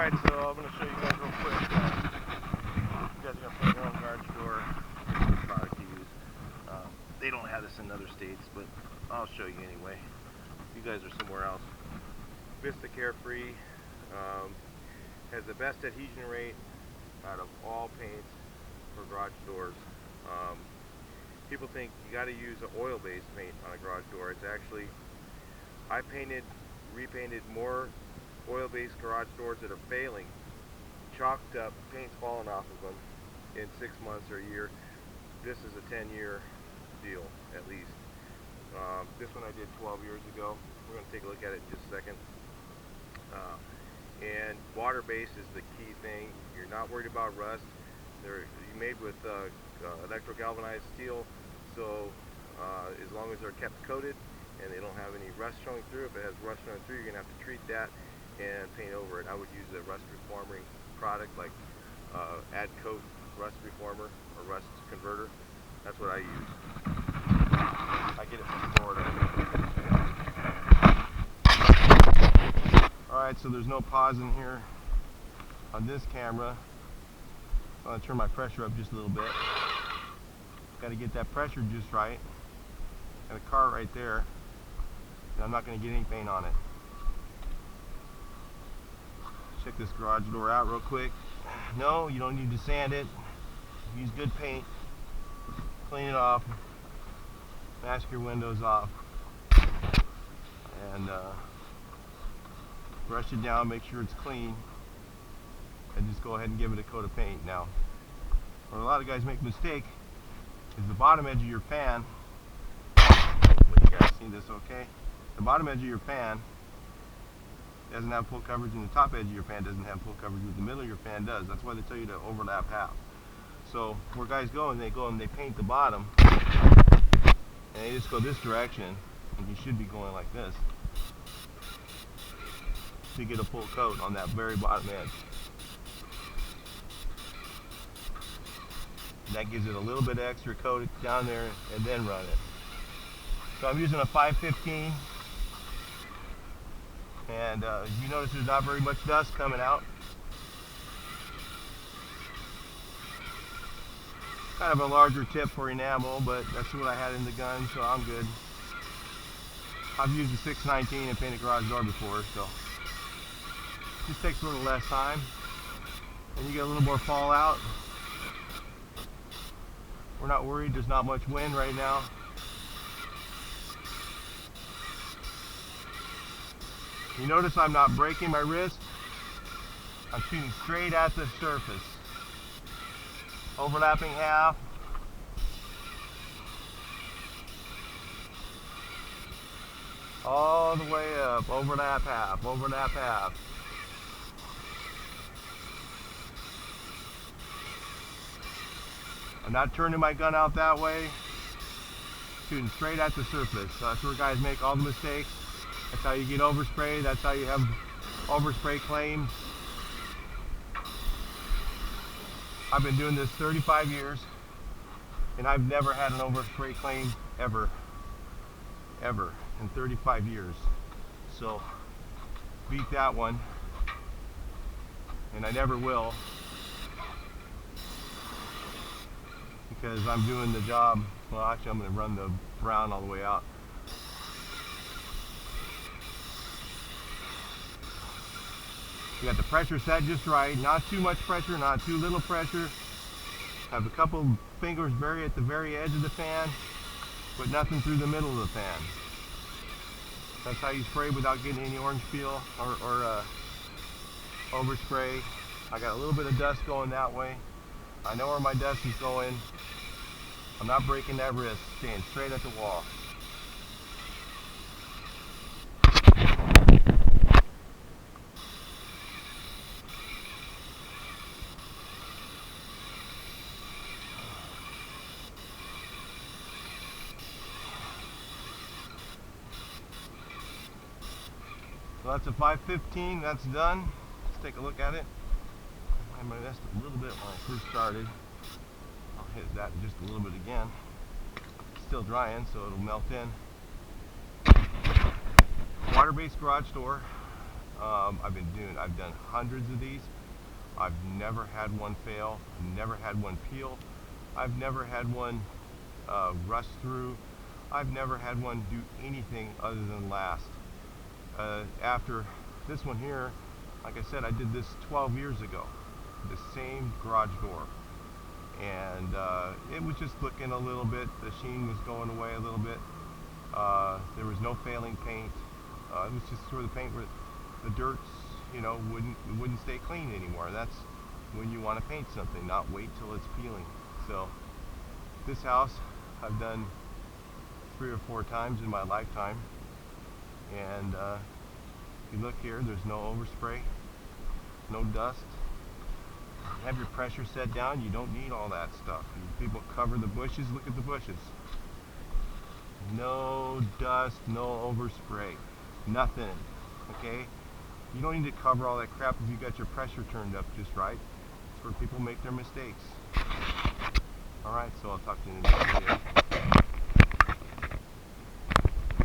Alright, so I'm going to show you guys real quick. You guys are going to paint your own garage door. Product to use. They don't have this in other states, but I'll show you anyway. You guys are somewhere else. Vista Carefree has the best adhesion rate out of all paints for garage doors. People think you got to use an oil-based paint on a garage door. It's actually, I repainted more oil-based garage doors that are failing, chalked up, paint's falling off of them in 6 months or a year. This is a 10-year deal at least. This one I did 12 years ago. We're going to take a look at it in just a second. And water-based is the key thing. You're not worried about rust. They're made with electro-galvanized steel, so as long as they're kept coated and they don't have any rust showing through, if it has rust showing through, you're going to have to treat that and paint over it. I would use a rust reforming product like Ad Coat Rust Reformer or Rust Converter. That's what I use. I get it from Florida. Alright, so there's no pause in here on this camera. I'm going to turn my pressure up just a little bit. Got to get that pressure just right. Got a car right there, and I'm not going to get any paint on it. Check this garage door out real quick. No, you don't need to sand it. Use good paint. Clean it off. Mask your windows off. And brush it down, make sure it's clean. And just go ahead and give it a coat of paint. Now, where a lot of guys make a mistake is the bottom edge of your pan. But you guys see this okay? The bottom edge of your pan doesn't have full coverage, and the top edge of your pan doesn't have full coverage, but the middle of your pan does. That's why they tell you to overlap half. So where guys go and they paint the bottom, and they just go this direction, and you should be going like this to get a full coat on that very bottom edge. And that gives it a little bit extra coat down there, and then run it. So I'm using a 515, and you notice there's not very much dust coming out. Kind of a larger tip for enamel, but that's what I had in the gun, so I'm good. I've used a 619 and painted a garage door before, so it just takes a little less time, and you get a little more fallout. We're not worried, there's not much wind right now. You notice I'm not breaking my wrist. I'm shooting straight at the surface. Overlapping half. All the way up. Overlap half. Overlap half. I'm not turning my gun out that way. Shooting straight at the surface. That's where guys make all the mistakes. That's how you get overspray. That's how you have overspray claims. I've been doing this 35 years, and I've never had an overspray claim ever in 35 years. So beat that one, and I never will, because I'm doing the job. Well, actually I'm going to run the brown all the way out. You got the pressure set just right, not too much pressure, not too little pressure. Have a couple fingers buried at the very edge of the fan, but nothing through the middle of the fan. That's how you spray without getting any orange peel or overspray. I got a little bit of dust going that way. I know where my dust is going. I'm not breaking that wrist, staying straight at the wall. So that's a 515, that's done. Let's take a look at it. I messed a little bit when I first started. I'll hit that just a little bit again. It's still drying, so it'll melt in. Water-based garage door. I've done hundreds of these. I've never had one fail, never had one peel. I've never had one rust through. I've never had one do anything other than last. After this one here, like I said, I did this 12 years ago, the same garage door, and it was just looking a little bit, the sheen was going away a little bit. There was no failing paint. It was just sort of the paint where the dirt's, wouldn't stay clean anymore. That's when you want to paint something, not wait till it's peeling. So this house I've done 3 or 4 times in my lifetime, and if you look here, there's no overspray, no dust. You have your pressure set down, you don't need all that stuff. People cover the bushes, look at the bushes. No dust, no overspray, nothing, okay? You don't need to cover all that crap if you got your pressure turned up just right. That's where people make their mistakes. Alright, so I'll talk to you in the next video.